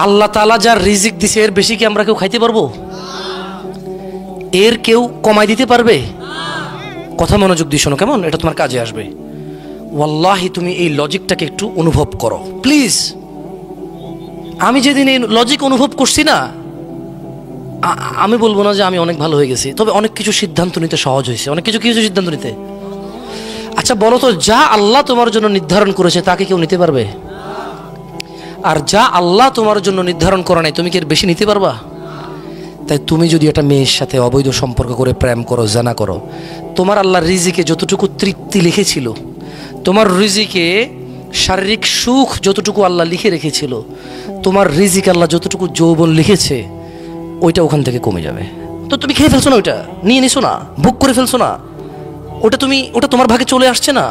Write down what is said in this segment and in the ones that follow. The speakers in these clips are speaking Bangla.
আল্লাহ তাআলা যার রিজিক দিছে এর বেশি কি আমরা কেউ খাইতে পারবো? এর কেউ কমাই দিতে পারবে? কথা মনোযোগ দিয়ে শোনো কেমন, এটা তোমার কাজে আসবে। ওয়াল্লাহি তুমি এই লজিকটাকে একটু অনুভব করো প্লিজ। আমি যেদিন এই লজিক অনুভব করছি না, আমি বলবো না যে আমি অনেক ভালো হয়ে গেছি, তবে অনেক কিছু সিদ্ধান্ত নিতে সহজ হয়েছে। অনেক কিছু কি হয়েছে সিদ্ধান্ত নিতে? আচ্ছা বলো তো, যা আল্লাহ তোমার জন্য নির্ধারণ করেছে তাকে কেউ নিতে পারবে? আর যা আল্লাহ তোমার জন্য নির্ধারণ করা নাই তুমি কি এর বেশি নিতে পারবা? তাই তুমি যদি একটা মেয়ের সাথে অবৈধ সম্পর্ক করে প্রেম করো, জানা করো, তোমার আল্লাহ রিজিকে যতটুকু তৃপ্তি লিখেছিল, তোমার রিজিকে শারীরিক সুখ যতটুকু আল্লাহ লিখে রেখেছিল, তোমার রিজিক আল্লাহ যতটুকু যৌবন লিখেছে, ওইটা ওখান থেকে কমে যাবে। তো তুমি খেয়ে ফেলছো না, ওইটা নিয়ে নিছো না, ভোগ করে ফেলছো না, ওটা তোমার ভাগে চলে আসছে না।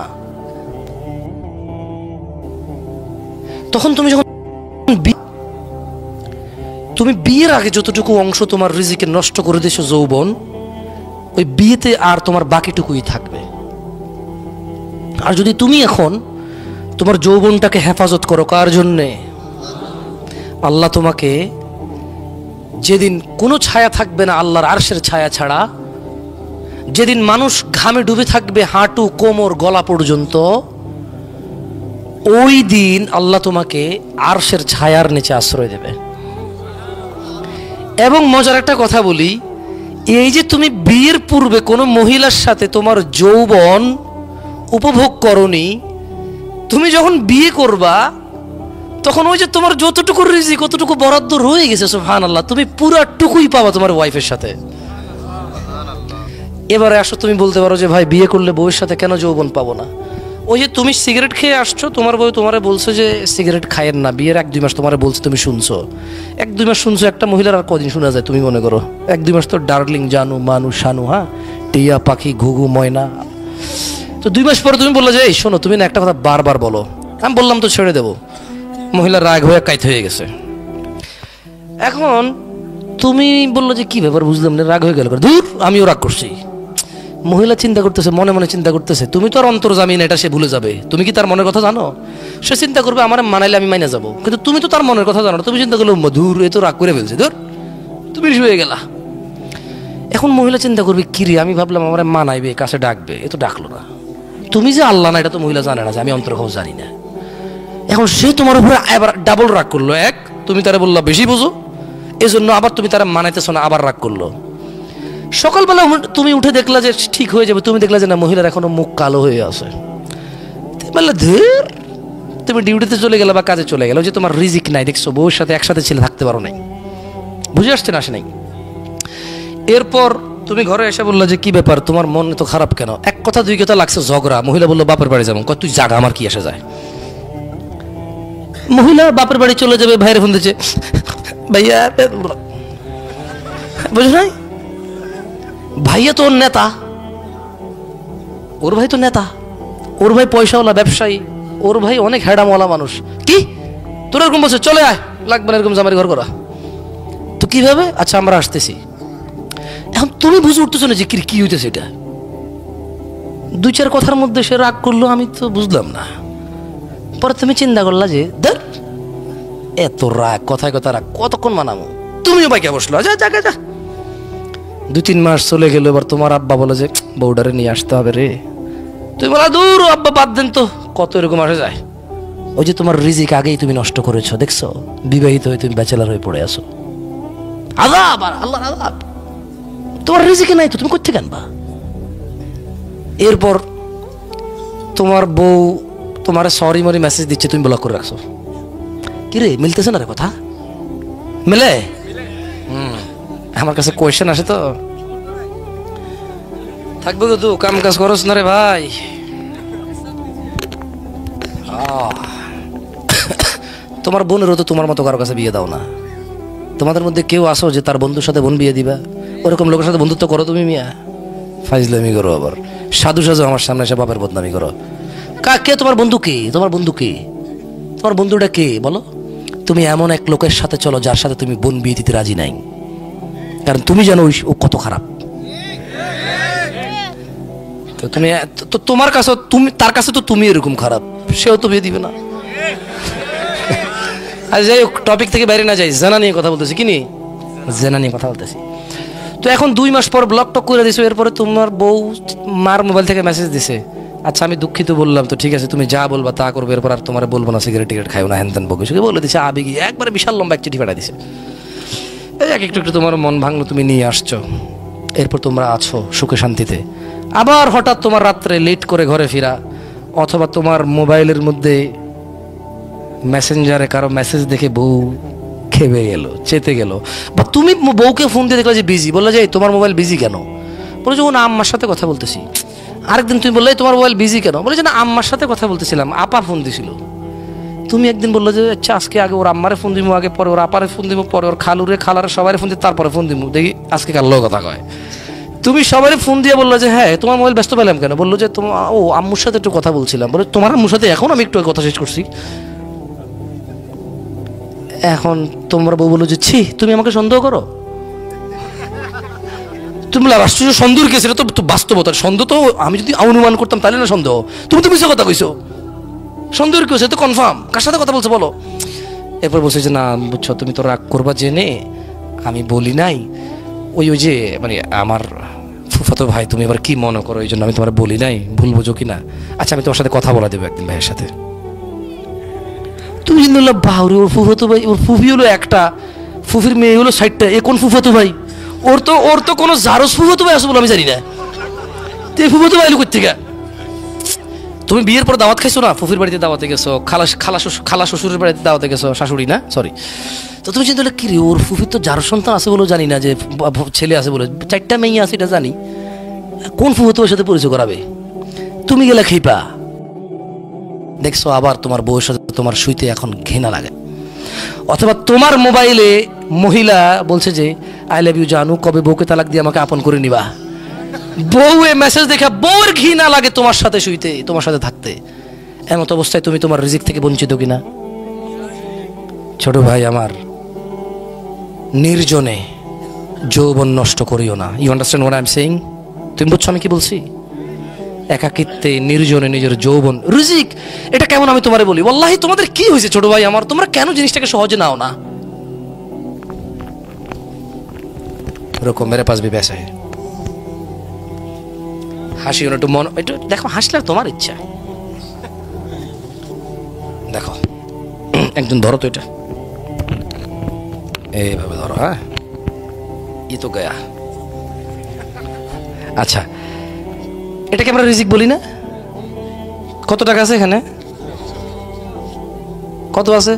তখন তুমি বিয়ের আগে যতটুকু অংশ তোমার রিজিকে নষ্ট করে দিয়েছো যৌবন, ওই বিয়েতে আর তোমার বাকিটুকুই থাকবে। আর যদি তুমি এখন তোমার যৌবনটাকে হেফাজত করো, কার জন্যে? আল্লাহ তোমাকে যেদিন কোনো ছায়া থাকবে না আল্লাহর আরশের ছায়া ছাড়া, যেদিন মানুষ ঘামে ডুবে থাকবে হাঁটু কোমর গলা পর্যন্ত, ওই দিন আল্লাহ তোমাকে আরশের ছায়ার নিচে আশ্রয় দেবে। এবং মজার একটা কথা বলি, এই যে তুমি বিয়ের পূর্বে কোনো মহিলার সাথে তোমার যৌবন উপভোগ করনি, তুমি যখন বিয়ে করবা তখন ওই যে তোমার যতটুকু রিজিক কতটুকু বরাদ্দ রয়ে গেছে, সুবহানাল্লাহ, তুমি পুরাটুকুই পাবা তোমার ওয়াইফের সাথে। এবারে আসো, তুমি বলতে পারো যে ভাই বিয়ে করলে বউয়ের সাথে কেন যৌবন পাবো না? ওই যে তুমি সিগারেট খেয়ে আসছো, তোমার বউ তোমারে বলছে যে সিগারেট খায়েন না, বিয়ের 1-2 মাস তোমারে বলছে, তুমি শুনছো, 1-2 মাস শুনছো। একটা মহিলার আর কদিন শোনা যায় তুমি মনে করো? 1-2 মাস তো ডার্লিং, জানু, মানু, শানু, হ্যাঁ, টিয়া পাখি, ঘুঘু, ময়না। তো 2 মাস পরে তুমি বললে যে এই শোনো, তুমি না একটা কথা বারবার বলো, আমি বললাম তো ছেড়ে দেবো। মহিলা রাগ হয়ে কাইত হয়ে গেছে। এখন তুমি বললো যে কি ব্যাপার, বুঝলাম না, রাগ হয়ে গেল, ধুর আমিও রাগ করছি। মহিলা চিন্তা করতেছে, মনে মনে চিন্তা করতেছে, তুমি তো আর অন্তর্জামী না, এটা সে ভুলে যাবে। তুমি কি তার মনের কথা জানো? সে চিন্তা করবে আমার মানাইলে আমি মাইনা যাবো, কিন্তু তুমি তো তার মনের কথা জানো না। তুমি চিন্তা করলো ধুর এ তো রাগ করে ফেলছে, ধুর তুমি শুয়ে গেলা। এখন মহিলা চিন্তা করবে কিরে, আমি ভাবলাম আমার মানাইবে, কাছে ডাকবে, এ তো ডাকলো না। তুমি যে আল্লাহ না এটা তো মহিলা জানে না যে আমি অন্তর খবর জানি না। এখন সে তোমার উপরে আবার ডাবল রাগ করলো। এক, তুমি তারা বললা বেশি বুঝো, এজন্য আবার তুমি তারা মানাইতেছো না, আবার রাগ করলো। সকালবেলা তুমি উঠে দেখলা যে ঠিক হয়ে যাবে, তুমি দেখলা যে না, মহিলার এখনো মুখ কালো হয়ে আছে। বললে ধীর, তুমি ডিউটিতে চলে গেলে বা কাজে চলে গেলে, যে তোমার রিজিক নাই, দেখছো বউর সাথে একসাথে ছেলে থাকতে পারো নাই, বুঝে আসছে না, আসে নাই। এরপর তুমি ঘরে এসে বললা যে কি ব্যাপার, তোমার মন তো খারাপ কেন? 1 কথা 2 কথা লাগছে ঝগড়া। মহিলা বললো বাপের বাড়ি যাবো। তুই জাগা, আমার কি আসে যায়? মহিলা বাপের বাড়ি চলে যাবে, ভাইয়ের ফোন দিচ্ছে, ভাইয়া, বুঝো নাই, ভাইয়া তো ওর নেতা, ওর ভাই তো নেতা, ওর ভাই পয়সাওয়ালা ব্যবসায়ী, ওর ভাই অনেক হ্যাডামওয়ালা মানুষ। কি তোর এরকম বলছে, চলে আয়, লাগবে না এরকম জামারি ঘর করা। তো কিভাবে? আচ্ছা আমরা আসতেছি। এখন তুমি বুঝে উঠতেছো না যে কি হইতেছে এটা। 2-4 কথার মধ্যে সে রাগ করলো, আমি তো বুঝলাম না। পরে তুমি চিন্তা করলা যে ধর এত রাগ, কথায় কথা রাগ, কতক্ষণ মানামো? তুমিও বাইকে বসলো, যা যা যা। 2-3 মাস চলে গেল। এবার তোমার আব্বা বলে যে বউডারে নিয়ে আসতে হবে রে। তুমি বলা দূর আব্বা বাদ দেন তো, কত এরকম আসে যায়। ওই যে তোমার রিজিক আগেই তুমি নষ্ট করেছো, দেখছো, বিবাহিত হয়ে তুমি ব্যাচেলার হয়ে পড়ে আছো। আযাব, আর আল্লাহর আযাব। তোমার রিজিকে নাই তো তুমি কোত্থেকে আনবা? এরপর তোমার বউ তোমার সরি মরি মেসেজ দিচ্ছে, তুমি ব্লক করে রাখছো। কিরে মিলতেছে না রে কথা? মেলে? আমার কাছে কোয়েশ্চেন আসে তো, থাকবে তো কাম কাজ করস না রে ভাই। তোমার বোনেরও তো তোমার মতো কারো কাছে বিয়ে দাও না। তোমাদের মধ্যে কেউ আসো যে তার বন্ধুর সাথে বোন বিয়ে দিবা? ওরকম লোকের সাথে বন্ধুত্ব করো তুমি মিয়া? ফাইজলামি করো, আবার সাধু সাজু আমার সামনে এসে বাপের বদনামি করো। কে তোমার বন্ধু? কে তোমার বন্ধু? কে তোমার বন্ধুটা? কে বলো? তুমি এমন এক লোকের সাথে চলো যার সাথে তুমি বোন বিয়ে দিতে রাজি নাই, কারণ তুমি জানো ও কত খারাপ। তো তুমি তো তোমার কাছে, তুমি তার কাছে তো তুমি এরকম খারাপ, সেও তো বিয়ে দিবে না। আর যাই হোক, টপিক থেকে বাইরে না যাই, জেনা নিয়ে কথা বলতেছি। কি নিয়ে? জেনা নিয়ে কথা বলতেছি। তো এখন 2 মাস পর ব্লক টক করে দিছো, এরপরে তোমার বউ মার মোবাইল থেকে মেসেজ দিছে, আচ্ছা আমি দুঃখিত বললাম, তো ঠিক আছে তুমি যা বলবা তা করবে, এরপর আর তোমার বলবো না সিগারেট টিগারেট খাইও না, হ্যান ত্যান বকে সে বলে দিছে আবেগী, একবারে বিশাল লম্বা এক চিঠি পাঠা দিছে। এক একটু একটু তোমার মন ভাঙলো, তুমি নিয়ে আসছো, এরপর তোমরা আছো সুখে শান্তিতে। আবার হঠাৎ তোমার রাত্রে লেট করে ঘরে ফেরা, অথবা তোমার মোবাইলের মধ্যে মেসেঞ্জারে কারো মেসেজ দেখে বউ খেপে গেল, চেতে গেল, বা তুমি বউকে ফোন দিয়ে দেখলে যে বিজি, বললে যে তোমার মোবাইল বিজি কেন? বলে যে ও না আম্মার সাথে কথা বলতেছি। আরেকদিন তুমি বললে তোমার মোবাইল বিজি কেন? বলে যে না আম্মার সাথে কথা বলতেছিলাম, আপা ফোন দিছিল। তুমি একদিন বললো যে আচ্ছা আজকে আগে ওর আম্মারে ফোন দিব, আগে পরে ওর আপারে ফোন দিব, পরে ওর খালুরে খালারে সবাই ফোন দিব, তারপরে ফোন দিব, দেখি আজকে কার লোক কথা কয়। তুমি সবাই ফোন দিয়ে বললো যে হ্যাঁ তোমার মোবাইল ব্যস্ত পেলাম কেন? বললো যে তোমার ও আম্মুর সাথে একটু কথা বলছিলাম। বলে তোমার আম্মুর সাথে এখন আমি একটু কথা শেষ করছি। এখন তোমার বউ বললো যে ছি তুমি আমাকে সন্দেহ করো। তুমি আশ্চর্য সন্দেহ কেস, এটা তো বাস্তবতার সন্দেহ। তো আমি যদি অনুমান করতাম তাহলে না সন্দেহ, তুমি তো মিশে কথা কইছো, সন্দেহের কেউ, সে তো কনফার্ম। কার সাথে কথা বলছো বলো? এরপর বলছে যে না বুঝছো, তুমি তো রাগ করবা জেনে আমি বলি নাই, ওই ওই যে মানে আমার ফুফাতো ভাই, তুমি এবার কি মনে করো, এই জন্য আমি তোমার বলি নাই, ভুল বোঝো কিনা। আচ্ছা আমি তোমার সাথে কথা বলা দেবো একদিন ভাইয়ের সাথে। তুমি কিন্তু বললাম বাহুরে, ওর ফুফাতো ভাই, ওর ফুফি হলো একটা, ফুফির মেয়ে হলো 60টা, এ কোন ফুফাতো ভাই? ওর তো কোনো জারস ফুফাতো ভাই আছে বলে আমি জানি না, তো এই ফুফাতো ভাই করতে গা। তুমি বিয়ের পর দাওয়াত খাইছো না, ফুফির বাড়িতে দাওয়াতে গেছো, খালা শ্বশুরের বাড়িতে দাওয়াতে গেছো, শাশুড়ি না সরি, তো তুমি চিন্তা করলে কি রে ওর ফুফির তো যার সন্তান আছে বলেও জানি না, যে ছেলে আছে বলে, 4টা মেয়ে আছে এটা জানি, কোন ফুফাতো সাথে পরিচয় করাবে? তুমি গেলে খেপা দেখছো, আবার তোমার বউয়ের সাথে তোমার শুইতে এখন ঘৃণা লাগে। অথবা তোমার মোবাইলে মহিলা বলছে যে আই লাভ ইউ জানু, কবে বউকে তালাক দিয়ে আমাকে আপন করে নিবা। বউয়ে মেসেজ দেখা বউয়ের ঘৃণা লাগে তোমার সাথে শুইতে, তোমার সাথে থাকতে। এমন অবস্থায় তুমি তোমার রিজিক থেকে বঞ্চিত কিনা? ছোট ভাই আমার, নির্জনে যৌবন নষ্ট করিও না। You understand what I am saying? তুমি বুঝছো আমি কি বলছি? একাকিত্বে নির্জনে নিজের যৌবন রিজিক, এটা কেমন আমি তোমারে বলি, ওয়াল্লাহি তোমাদের কি হয়েছে ছোট ভাই আমার, তোমরা কেন জিনিসটাকে সহজে নাও না? এরকম মেরে পাশ भी वैसा है। হাসি একটু মন, একটু দেখো হাসলে তোমার ইচ্ছা। দেখো একজন ধরো তো, এটা এইভাবে ধরো, হ্যাঁ ই তো গয়া। আচ্ছা এটাকে আমরা রিজিক বলি না? কত টাকা আছে এখানে? কত আছে?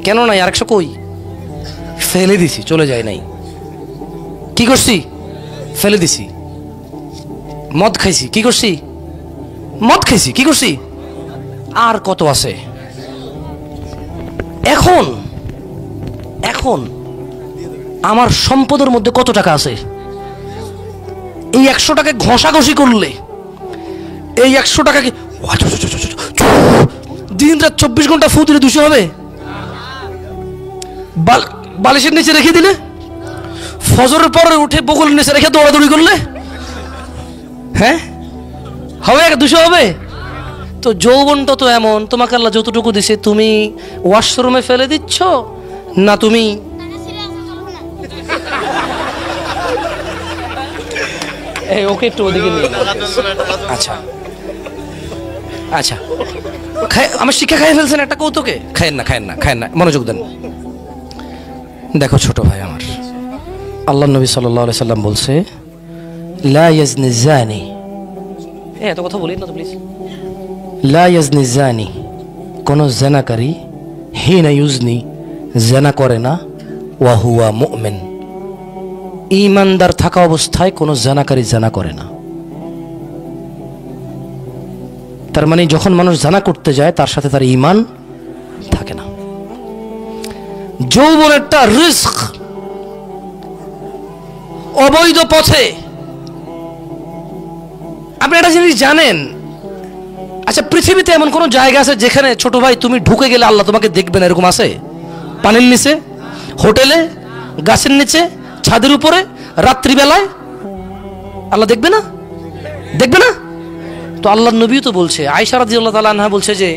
কেন নাই? আর 100 কই? ফেলে দিছি, চলে যায় নাই। কি করছি? ফেলে দিছি। মদ খাইছি, কি করছি? মদ খাইছি, কি করছি? আর কত আছে? এখন এখন আমার সম্পদের মধ্যে কত টাকা আছে? এই 100 টাকা ঘষাঘষি করলে, এই 100 টাকাকে দিন রাত 24 ঘন্টা ফু দিলে 200 হবে? বালিশের নিচে রেখে দিলে, ফজরের পরে উঠে বগলের নিচে রেখে দৌড়াদৌড়ি করলে, হ্যাঁ হবে? 200 হবে? তো যৌবনটা তো এমন, তোমাকে আল্লাহ যতটুকু দিছে তুমি ওয়াশরুমে ফেলে দিচ্ছ না, তুমি ওকে একটু ওদিকে নিয়ে। আচ্ছা আচ্ছা, আমার শিক্ষা খাইয়ে ফেলছেন একটা কৌতুকে। খায়েন না খায়েন না খায়েন না, মনোযোগ দেন। দেখো ছোট ভাই আমার, আল্লাহ নবী সাল্লাল্লাহু আলাইহি সাল্লাম বলছে লা ইয়াজনি জানি, এত কথা বলি না তো প্লিজ। লা ইয়াজনি জানি, কোন জানাকারী হিনা ইউজনি, জানা করে না, ওয়া হুয়া মুমিন, ঈমানদার থাকা অবস্থায় কোন জানাকারী জানা করে না। তার মানে যখন মানুষ জানা করতে যায় তার সাথে তার ঈমান থাকে না। যৌবন একটা রিস্ক, অবৈধ পথে। আপনি একটা জিনিস জানেন, আচ্ছা পৃথিবীতে এমন কোন জায়গা আছে যেখানে ছোট ভাই তুমি ঢুকে গেলে আল্লাহ তোমাকে দেখবেন? এরকম আছে? পানির নিচে, হোটেলে, গাছের নিচে, ছাদের উপরে, রাত্রিবেলায় আল্লাহ দেখবে না? দেখবে না? তো আল্লাহর নবী তো বলছে, আয়েশা রাদিয়াল্লাহু তাআলা আনহা বলছে যে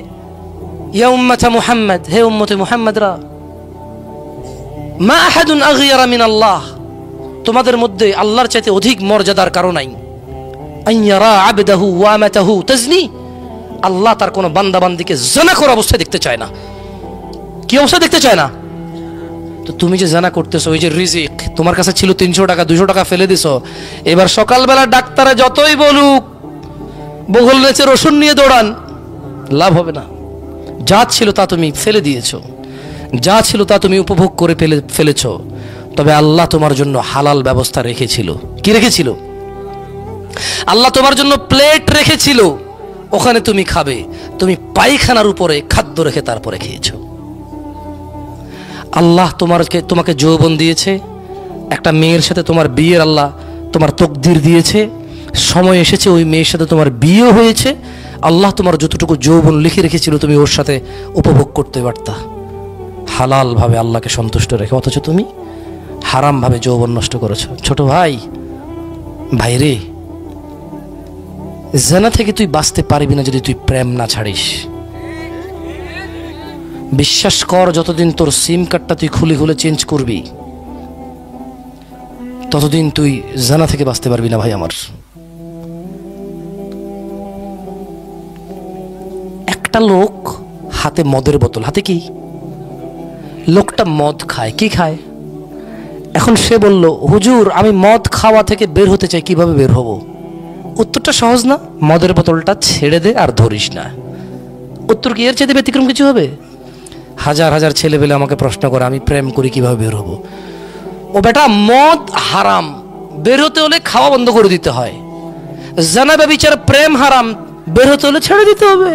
ইয়া উম্মাতা মুহাম্মদ, হে উম্মতে মুহাম্মদরা, মা আহাদুন আগিয়ারা মিন আল্লাহ, তোমাদের মধ্যে আল্লাহর চাইতে অধিক মর্যাদার কারণ নাই। আইয়ারা আবদাহু ওয়া আমাতাহু তাজনি, আল্লাহ তার কোন বান্দা বান্দিকে জানা করা অবস্থায় দেখতে চায় না। কি অবস্থা দেখতে চায় না? তো তুমি যে জানা করতেছো, ওই যে রিজিক তোমার কাছে ছিল 300 টাকা, 200 টাকা ফেলে দিছো, এবার সকালবেলা ডাক্তারে যতই বলুক বগল নেচে রসুন নিয়ে দৌড়ান, লাভ হবে না। যা ছিল তা তুমি ফেলে দিয়েছো, যা ছিল তা তুমি উপভোগ করে ফেলেছো। তবে আল্লাহ তোমার জন্য হালাল ব্যবস্থা রেখেছিল। কি রেখেছিল? আল্লাহ তোমার জন্য প্লেট রেখেছিল, ওখানে তুমি খাবে। তুমি পায়খানার উপরে খাদ্য রেখে তারপরে খেয়েছো। আল্লাহ তোমাকে যৌবন দিয়েছে, একটা মেয়ের সাথে তোমার বিয়ের আল্লাহ তোমার তকদির দিয়েছে, সময় এসেছে ওই মেয়ের সাথে তোমার বিয়ে হয়েছে। আল্লাহ তোমার যতটুকু যৌবন লিখে রেখেছিল তুমি ওর সাথে উপভোগ করতে পারতা হালাল ভাবে, আল্লাহকে সন্তুষ্ট রেখে, অথচ তুমি হারাম ভাবে যৌবন নষ্ট করেছো। ছোট ভাই, ভাইরে, জিনা থেকে তুই বাঁচতে পারবি না যদি তুই প্রেম না ছাড়িস। বিশ্বাস কর, যতদিন তোর সিম কার্ডটা তুই খুলে খুলে চেঞ্জ করবি, ততদিন তুই জিনা থেকে বাঁচতে পারবি না ভাই আমার। একটা লোক হাতে মদের বোতল, হাতে কি, লোকটা মদ খায়। কি খায়? এখন সে বলল, হুজুর আমি মদ খাওয়া থেকে বের হতে চাই, কিভাবে বের হব? উত্তরটা সহজ না? মদের বোতলটা ছেড়ে দে আর ধরিস না। উত্তর কি এর চেয়ে ব্যতিক্রম কিছু হবে? হাজার হাজার ছেলে পেলে আমাকে প্রশ্ন করে, আমি প্রেম করি কিভাবে বের হব? ও বেটা, মদ হারাম, বের হতে হলে খাওয়া বন্ধ করে দিতে হয়। জিনা ব্যভিচার, প্রেম হারাম, বের হতে হলে ছেড়ে দিতে হবে।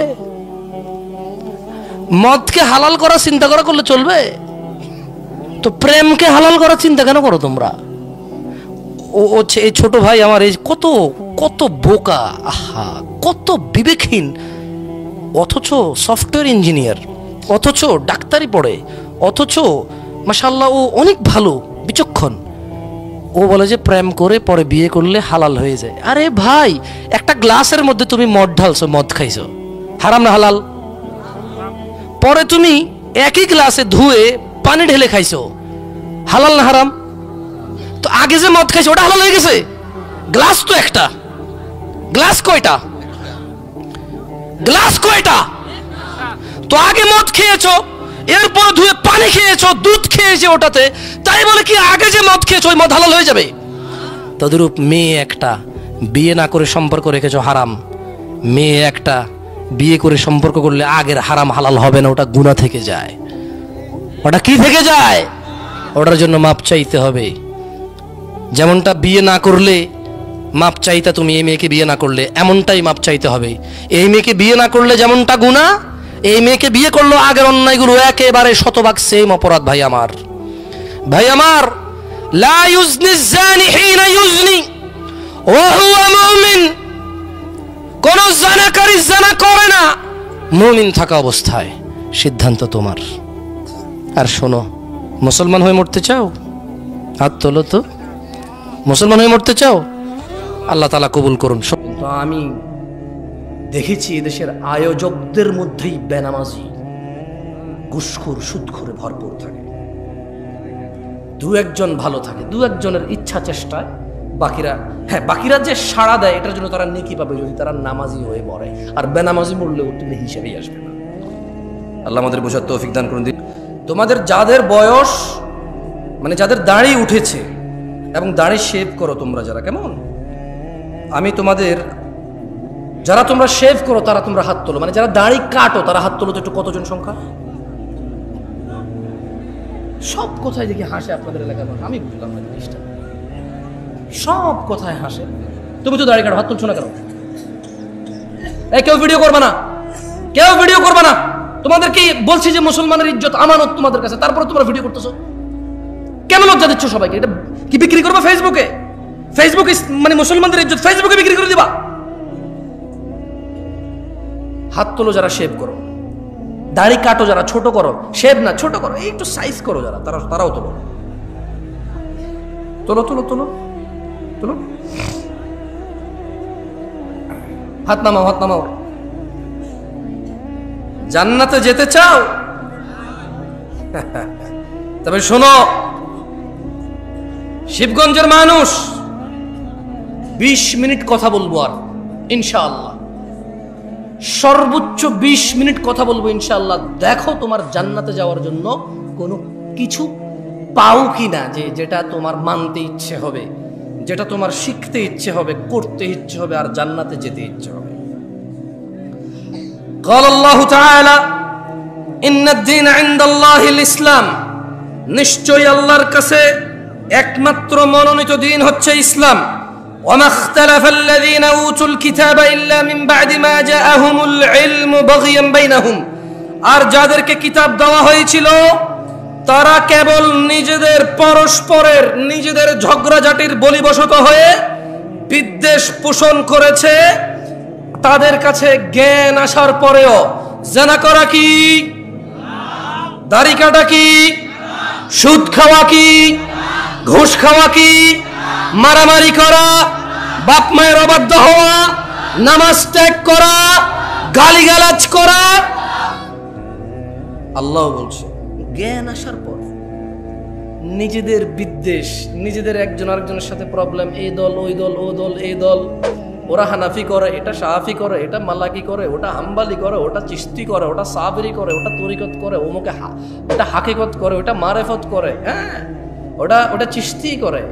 মদকে হালাল করার চিন্তা করলে চলবে? তো প্রেমকে হালাল করার চিন্তা কেন করো তোমরা? ও এই ছোট ভাই আমার, এই কত কত বোকা, আহা কত বিবেকহীন, অথচ সফটওয়্যার ইঞ্জিনিয়ার, অথচ ডাক্তারি পড়ে, অথচ মাশাআল্লাহ ও অনেক ভালো, বিচক্ষণ। ও বলে যে প্রেম করে পরে বিয়ে করলে হালাল হয়ে যায়। আরে ভাই, একটা গ্লাসের মধ্যে তুমি মদ ঢালছো, মদ খাইছো, হারাম না হালাল? পরে তুমি একই গ্লাসে ধুয়ে পানি ঢেলে খাইছো, হালাল না হারাম? তো আগে যে মদ খাইছো ওটা হালাল হয়ে গেছে? গ্লাস তো একটা, গ্লাস কয়টা? গ্লাস কয়টা? তো আগে মদ খেয়েছো, এরপর ধুয়ে পানি খেয়েছো, দুধ খেয়েছো ওটাতে, তাই বলে কি আগে যে মদ খেয়েছো ওই মদ হালাল হয়ে যাবে? তদরূপ মেয়ে একটা, বিয়ে না করে সম্পর্ক রেখেছো, হারাম। মেয়ে একটা বিয়ে করে সম্পর্ক করলে আগের হারাম হালাল হবে না, ওটা গুনাহ থেকে যায়। ওটা কি থেকে যায়? ওটার জন্য মাপ চাইতে হবে। যেমনটা বিয়ে না করলে মাপ চাইতে, তুমি এই মেয়েকে বিয়ে না করলে এমনটাই মাপ চাইতে হবে। এই মেয়েকে বিয়ে না করলে যেমনটা গুনাহ, এই মেয়েকে বিয়ে করলো আগের অন্যায়গুলো একেবারে শতভাগ সেম অপরাধ। ভাই আমার, ভাই আমার, লা ইউজনি জানি হিনা ইউজনি ওয়া হুয়া মুমিন, কোন জানাকারী জানা করে না মুমিন থাকা অবস্থায়। সিদ্ধান্ত তোমার। আর শোনো, মুসলমান হয়ে মরতে চাও? হাত তোলো তো। মুসলমান হয়ে মরতে চাও? আল্লাহ তাআলা কবুল করুন। তো আমি দেখেছি এদেশের আয়োজকদের মধ্যেই বেনামাজি, ঘুষখোর, সুদখোরে ভরপুর থাকে। দু একজন ভালো থাকে, দু একজনের ইচ্ছা চেষ্টায়, বাকিরা যে সাড়া দেয় এটার জন্য তারা নেকি পাবে যদি তারা নামাজি হয়ে মরে। আর বেনামাজি মরলে ওটা হিসেবেই আসবে না। আল্লাহ আমাদের বোঝার তৌফিক দান করুন। তোমাদের যাদের বয়স, মানে যাদের দাড়ি উঠেছে এবং দাড়ি শেভ করো তোমরা যারা, কেমন, আমি তোমাদের, যারা তোমরা শেভ করো তারা তোমরা হাত তোলো, মানে যারা দাড়ি কাটো তারা হাত তোলো তো একটু। কতজন সংখ্যা? সব কথায় দেখি হাসে আপনাদের এলাকার মানুষ, আমি বুঝলাম না জিনিসটা। সব কথায় হাসে। তুমি তো দাড়ি কাটো, হাত তুলছো না কেন? কেউ ভিডিও করবে না, কেউ ভিডিও করবে না। তোমাদের কি বলছি যে মুসলমানের ইজ্জত আমানত তোমাদের কাছে, তারপরে তোমরা ভিডিও করতেছো কেন? লজ্জা দিচ্ছ সবাইকে। এটা কি বিক্রি করবে ফেসবুকে? ফেসবুকে মানে মুসলমানদের ইজ্জত ফেসবুকে বিক্রি করে দিবা? হাত তোলো যারা শেভ করো, দাড়ি কাটো যারা, ছোট করো, শেভ না ছোট করো, একটু সাইজ করো যারা, তারাও তোলো, তোলো তোলো তোলো তোলো। হাত নামাও, হাত নামাও। জান্নাতে যেতে চাও? তবে শোনো, শিবগঞ্জের মানুষ 20 মিনিট কথা বলবো, আর ইনশাআল্লাহ সর্বোচ্চ 20 মিনিট কথা বলবো ইনশাআল্লাহ। দেখো তোমার জান্নাতে যাওয়ার জন্য কোনো কিছু পাও কিনা, যেটা তোমার মানতে ইচ্ছে হবে, যেটা তোমার শিখতে ইচ্ছে হবে, করতে ইচ্ছে হবে, আর জান্নাতে যেতে ইচ্ছে হবে। قال الله تعالى إن الدين عند الله الإسلام, নিশ্চয়ই আল্লাহর কাছে একমাত্র মনোনীত দিন হচ্ছে ইসলাম। وما اختلف الذين أوتوا الكتاب إلا من بعد ما جاءهم العلم بغيا بينهم, আর যাদেরকে কিতাব দেওয়া হয়েছিল তারা কেবল নিজেদের পরস্পরের নিজেদের ঝগড়াঝাটির বলিবশত হয়ে বিদ্বেষ পোষণ করেছে। তাদের কাছে জ্ঞান আসার পরেও জানা করা কি, দাড়ি কাটা কি, সুদ খাওয়া কি, ঘুষ খাওয়া কি, মারামারি করা, বাপ মায়ের অবাধ্য হওয়া, নামাজ ত্যাগ করা, গালিগালাজ করা। আল্লাহ বলছে জ্ঞান আসার পর নিজেদের বিদ্বেষ, নিজেদের একজন আরেকজনের সাথে প্রবলেম, এই দল ওই দল, ও দল এই দল, ওরা হানাফি করে, এটা শাফি করে, এটা মালাকি করে, ওটা হাম্বালি করে, ওটা চিশতি করে, ওটা সাবরি করে, ওটা তরিকত করে, ওমুকে ওটা হাকিকত করে, ওটা মারেফত করে, হ্যাঁ ওটা চিশতি করে।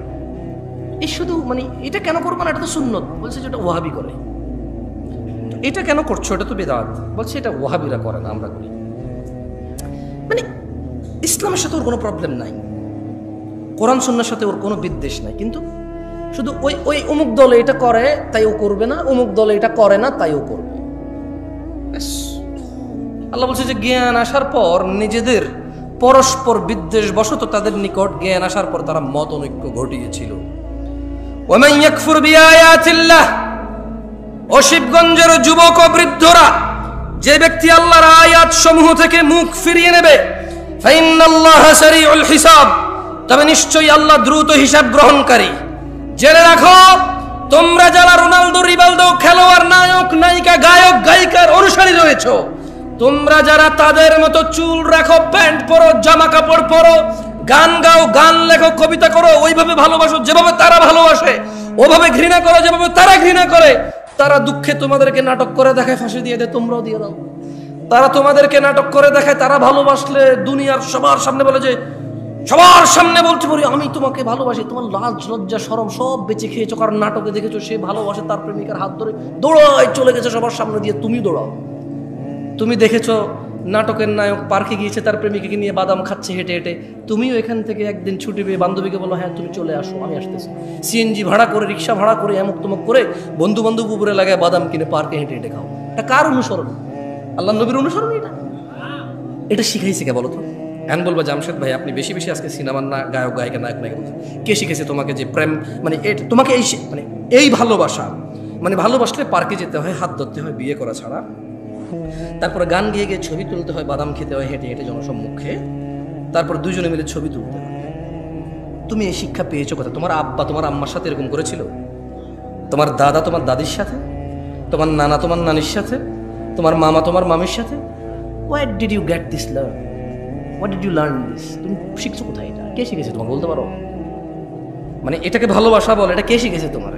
এই শুধু মানে এটা কেন করবো না, এটা তো সুন্নত, বলছে যে এটা ওয়াহাবি করে। এটা কেন করছো, এটা তো বিদআত, বলছে এটা ওয়াহাবিরা করে না, আমরা করি। মানে ইসলামের সাথে ওর কোনো প্রবলেম নাই, কোরআন সুন্নাহর সাথে ওর কোনো বিদ্বেষ নাই, কিন্তু শুধু ওই অমুক দলে এটা করে তাই ও করবে না, অমুক দলে এটা করে না তাই ও করবে। আল্লাহ বলছে যে জ্ঞান আসার পর নিজেদের পরস্পর বিদ্বেষ বশত তাদের নিকট জ্ঞান আসার পর তারা মত অনৈক্য ঘটিয়েছিল। ওয়ামান ইয়াকফুর বিআয়াতিল্লাহ, ও শিবগঞ্জের যুবক ও বৃদ্ধরা, যে ব্যক্তি আল্লাহর আয়াত সমূহ থেকে মুখ ফিরিয়ে নেবে, ফাইন্নাল্লাহা সারিউল হিসাব, তবে নিশ্চয়ই আল্লাহ দ্রুত হিসাব গ্রহণকারী। জেনে রাখো, তোমরা যারা রোনালদো রিভালদো খেলোয়াড়, নায়ক নায়িকা, গায়ক গায়িকার অনুসারী রয়েছো, তোমরা যারা তাদের মতো চুল রাখো, প্যান্ট পরো, জামা কাপড় পরো, গান গাও, গান লেখো, কবিতা করো, ওইভাবে ভালোবাসো যেভাবে তারা ভালোবাসে, ওভাবে ঘৃণা করো যেভাবে তারা ঘৃণা করে, তারা দুঃখে তোমাদেরকে নাটক করে দেখায়, ফাঁসি দিয়ে দেয়, তোমরাও দিয়ে দাও। তারা তোমাদেরকে নাটক করে দেখায়, তারা ভালোবাসলে দুনিয়ার সবার সামনে বলে যে, সবার সামনে বলতে পারি আমি তোমাকে ভালোবাসি, তোমার লাজ লজ্জা শরম সব বেঁচে খেয়েছো, কারণ নাটকে দেখেছো সে ভালোবাসে তার প্রেমিকার হাত ধরে দৌড়ায় চলে গেছে সবার সামনে দিয়ে, তুমি দৌড়াও। তুমি দেখেছো নাটকের নায়ক পার্কে গিয়েছে তার প্রেমিকাকে নিয়ে বাদাম খাচ্ছে হেঁটে হেঁটে, তুমিও এখান থেকে একদিন ছুটি পেয়ে বান্ধবীকে বলো হ্যাঁ তুমি চলে আসো, আমি আসতেছি। সিএনজি ভাড়া করে, রিক্সা ভাড়া করে, এমুক তমুক করে বন্ধু বান্ধব উপরে লাগায় বাদাম কিনে পার্কে হেঁটে হেঁটে খাও। এটা কার অনুসরণ? আল্লাহ নবীর অনুসরণ? এটা শিখাইছে কে বলো তো? এখন বলবো জামশেদ ভাই আপনি বেশি বেশি আজকে সিনেমার না গায়ক গায়িকা নায়ক নায়িকা বলছেন। কে শিখেছে তোমাকে যে প্রেম মানে তোমাকে এই ভালোবাসা, মানে ভালোবাসলে পার্কে যেতে হয়, হাত ধরতে হয়, বিয়ে করা ছাড়া, তারপরে গান গিয়ে গিয়ে ছবি তুলতে হয়, বাদাম খেতে হয় হেঁটে হেঁটে জনসম্মুখে, তারপর দুজনে মিলে ছবি তুলতে হয়। তুমি এই শিক্ষা পেয়েছো কোথায়? তোমার আব্বা তোমার আম্মার সাথে এরকম করেছিল? তোমার দাদা তোমার দাদির সাথে, তোমার নানা তোমার নানির সাথে, তোমার মামা তোমার মামির সাথে? Where did you get this learn? What did you learn this? তুমি শিখছো কোথায়? এটা কে শিখেছে তোমাকে বলতে পারো? মানে এটাকে ভালোবাসা বল, এটা কে শিখেছে তোমার?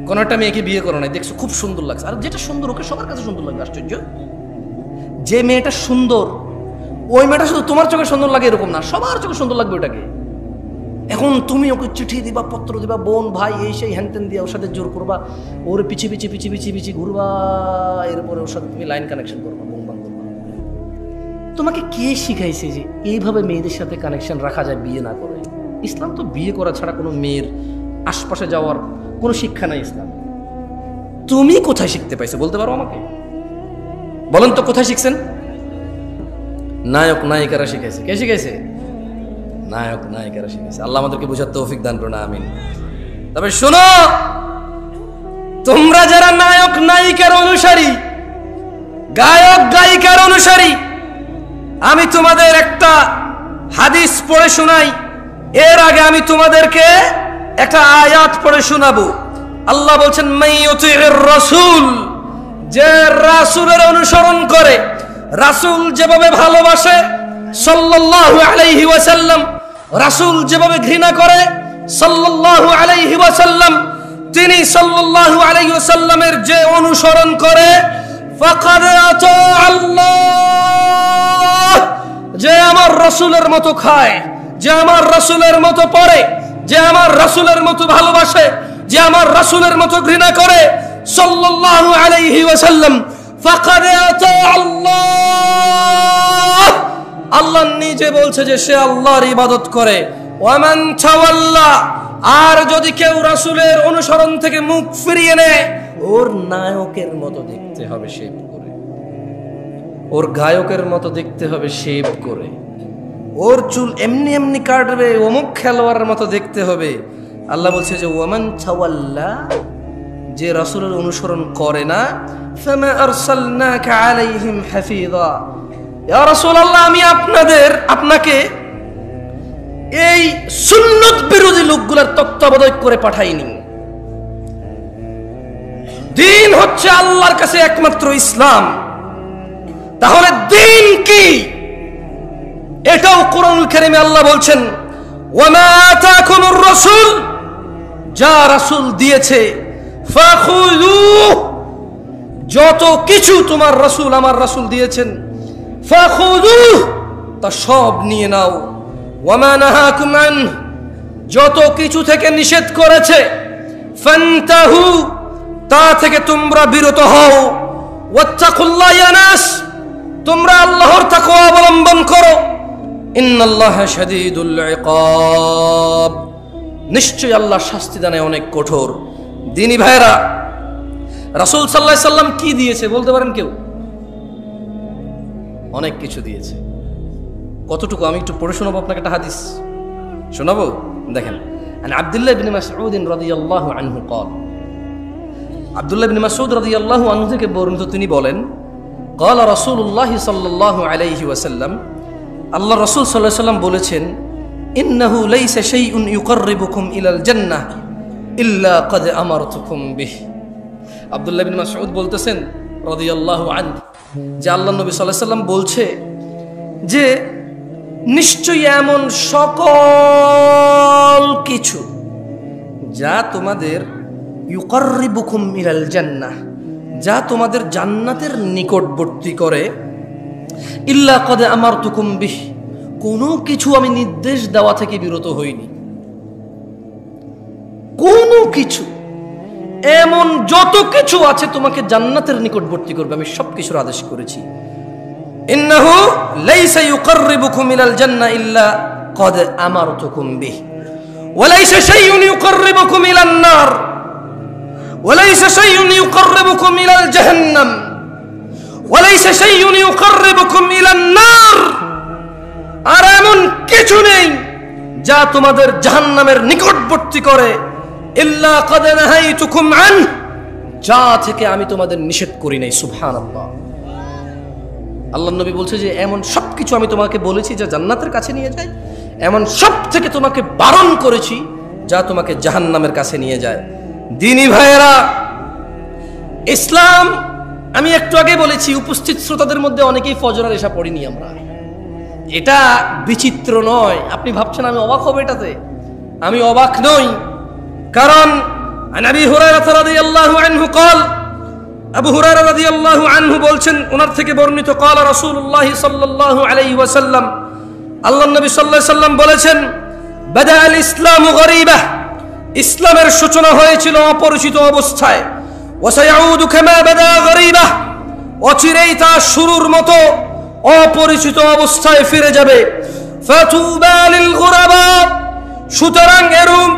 কোন একটা মেয়েকে বিয়ে করো নাই, দেখছো খুব সুন্দর লাগছে, আর যেটা সুন্দর ওকে সবার কাছে সুন্দর লাগবে। আশ্চর্য, যে মেয়েটা সুন্দর ওই মেয়েটা শুধু তোমার চোখে সুন্দর লাগে এরকম না, সবার চোখে সুন্দর লাগবে ওটাকে। এখন তুমি ওকে চিঠি দিবা, পত্র দিবা, বোন ভাই এই সেই হ্যানতেন দিয়ে ওর সাথে জোর করবা, ওর পিছিয়ে পিছিয়ে পিছিয়ে পিছিয়ে পিছিয়ে ঘুরবা, এরপরে ওর সাথে তুমি লাইন কানেকশন করবা, বোন বান্ধব। তোমাকে কে শিখাইছে যে এইভাবে মেয়েদের সাথে কানেকশন রাখা যায় বিয়ে না করে? ইসলাম তো বিয়ে করা ছাড়া কোনো মেয়ের আশপাশে যাওয়ার কোনো শিক্ষা নাই ইসলাম। তুমি কোথায় শিখতে পাইছো বলতে পারো আমাকে? বলেন তো কোথায় শিখছেন? নায়ক নায়িকারা শিখাইছে। কে শিখাইছে? নায়ক নায়িকারা শিখাইছে। আল্লাহ আমাদেরকে বোঝার তৌফিক দান করুন, আমিন। তবে শোনো, তোমরা যারা নায়ক নায়িকার অনুসারী, গায়ক গায়িকার অনুসারী, আমি তোমাদের একটা হাদিস পড়ে শোনাই। এর আগে আমি তোমাদেরকে একটা আয়াত পড়ে শোনাবো। আল্লাহ বলছেন মাইয়ুতির রাসূল, যে রাসূলের অনুসরণ করে, রাসূল যেভাবে ভালোবাসে সাল্লাল্লাহু আলাইহি ওয়াসাল্লাম, রাসূল যেভাবে ঘৃণা করে সাল্লাল্লাহু আলাইহি ওয়াসাল্লাম, তিনি সাল্লাল্লাহু আলাইহি ওয়াসাল্লামের যে অনুসরণ করে ফাকাদ আতা আল্লাহ, যে আমার রাসূলের মতো খায়, যে আমার রাসূলের মতো পড়ে, যে আমার রাসূলের মতো ভালোবাসে, যে আমার রাসূলের মতো ঘৃণা করে সাল্লাল্লাহু আলাইহি ওয়াসাল্লাম, ফাকাদ আতা আল্লাহ। আল্লাহ নিজে বলছে যে সে আল্লাহর ইবাদত করে। ওয়ামান তাওয়াল্লা, আর যদি কেউ রাসূলের অনুসরণ থেকে মুখ ফিরিয়ে নেয়, ওর নায়কের মতো দেখতে হবে শেভ করে, ওর গায়কের মতো দেখতে হবে শেভ করে, ওর চুল এমনি এমনি কাটবে, অমুক খেলোয়াড়ের মতো দেখতে হবে। আল্লাহ বলছে যে ওয়ামান তাওয়াল্লা, যে রাসূলের অনুসরণ করে না, ফামা আরসালনাকা আলাইহিম হাফিযা, ইয়া রাসূলুল্লাহ আমি আপনাকে এই সুন্নত বিরোধী লোকগুলোর তত্ত্বাবধায়ক করে পাঠাইনি। দিন হচ্ছে আল্লাহর কাছে একমাত্র ইসলাম। তাহলে দিন কি? এটাও কোরআনুল কারীমে আল্লাহ বলছেন ওয়ামা আতাকুমুর রাসূল, যা রাসূল দিয়েছে ফাখুযুহু, যত কিছু তোমার রাসূল আমার রাসূল দিয়েছেন ফাখুযুহু, তা সব নিয়ে নাও। ওয়ামা নাহাকুম আনহু, যত কিছু থেকে নিষেধ করেছে ফান্তাহু, তা থেকে তোমরা বিরত হও। ওয়াত্তাকুল্লাহ ইয়া নাস, তোমরা আল্লাহর তাকওয়া অবলম্বন করো। ইন্নাল্লাহা শাদীদুল ইকাব, নিশ্চয়ই আল্লাহ শাস্তি দানে অনেক কঠোর। দিনী ভাইরা, রাসূল সাল্লাল্লাহু আলাইহি সাল্লাম কি দিয়েছে বলতে পারেন কেউ? অনেক কিছু দিয়েছে। কতটুকু আমি একটু পড়ে শোনাবো আপনাকে, একটা হাদিস শোনাবো। দেখেন, আন আব্দুল্লাহ ইবনে মাসউদ রাদিয়াল্লাহু আনহু قال, আব্দুল্লাহ ইবনে মাসউদ রাদিয়াল্লাহু আনহু থেকে বর্ণিত, তিনি বলেন قال রাসূলুল্লাহ সাল্লাল্লাহু আলাইহি ওয়াসাল্লাম, আল্লাহ রাসূল সাল্লাল্লাহু আলাইহি ওয়াসাল্লাম বলেছেন, ইন্নাহু লাইসা শাইউন ইউকাররিবুকুম ইলাল জান্নাহ ইল্লা ক্বাদ আমারতুকুম বিহি। আব্দুল্লাহ ইবনে মাসউদ বলতেছেন রাদিয়াল্লাহু আনহু যে আল্লাহ নবী সাল্লাল্লাহু আলাইহি ওয়াসাল্লাম বলছে যে নিশ্চয়ই এমন সকল কিছু যা তোমাদের ইউকাররিবুকুম ইলাল জান্নাহ, যা তোমাদের জান্নাতের নিকটবর্তী করে, ইল্লা ক্বাদ আমারতুকুম বিহি, কোনো কিছু আমি নির্দেশ দেওয়া থেকে বিরত হইনি। কোনো কিছু, এমন যত কিছু আছে তোমাকে জান্নাতের নিকটবর্তী করবে, আমি সব কিছুর আদেশ করেছি। ইন্নাহু লাইসা ইউকাররিবুকুম ইলাল জান্নাহ ইল্লা ক্বাদ আমারতুকুম বিহি ওয়া লাইসা শাইউন ইউকাররিবুকুম ইলান নার ওয়া লাইসা শাইউন ইউকাররিবুকুম ইলাল জাহান্নাম ওয়া লাইসা শাইউন ইউকাররিবুকুম ইলান নার, আর এমন কিছু নেই যা তোমাদের জাহান্নামের নিকটবর্তী করে, ইল্লা ক্বাদ নাহাইতুকুম আন, যা থেকে আমি তোমাদের নিষেধ করি নাই। সুবহানাল্লাহ। আল্লাহ নবী বলছে যে এমন সব কিছু আমি তোমাকে বলেছি যা জান্নাতের কাছে নিয়ে যায়, এমন সব থেকে তোমাকে বারণ করেছি যা তোমাকে জাহান্নামের কাছে নিয়ে যায়। দিনী ভাইয়েরা, ইসলাম, আমি একটু আগে বলেছি উপস্থিত শ্রোতাদের মধ্যে অনেকেই ফজরের এশা পড়িনি আমরা। এটা বিচিত্র নয়, আপনি ভাবছেন আমি অবাক হব এটাতে, আমি অবাক নই। কারণ আবু হুরায়রা রাদিয়াল্লাহু আনহু قال, আবু হুরায়রা রাদিয়াল্লাহু আনহু বলছেন, ওনার থেকে বর্ণিত, قال রাসূলুল্লাহ সাল্লাল্লাহু আলাইহি ওয়াসাল্লাম, আল্লাহর নবী সাল্লাল্লাহু আলাইহি ওয়াসাল্লাম বলেছেন, বাদা আল ইসলামু গরীবা, ইসলামের সূচনা হয়েছিল অপরিচিত অবস্থায়, ওয়া সায়াউদু কামা বাদা গরীবা, অচিরেই তা শুরুর মতো অপরিচিত অবস্থায় ফিরে যাবে। ফাতুবা লিল গুরাবা, সুতরাং এরূপ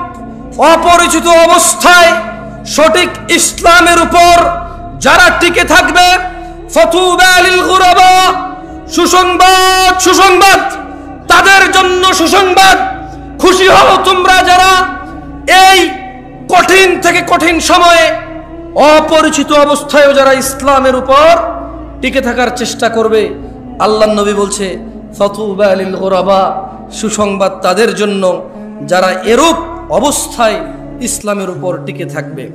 অপরিচিত অবস্থায় সঠিক ইসলামের উপর যারা টিকে থাকবে, ফাতুবা লিল গুরাবা, সুসংবাদ, সুসংবাদ তাদের জন্য সুসংবাদ। খুশি হও তোমরা যারা এই কঠিন থেকে কঠিন সময়ে অপরিচিত অবস্থায়ও যারা ইসলামের উপর টিকে থাকার চেষ্টা করবে। আল্লাহ নবী বলছে ফাতুবা লিল গুরাবা, সুসংবাদ তাদের জন্য যারা এরূপ অবস্থায় ইসলামের উপর টিকে থাকবে।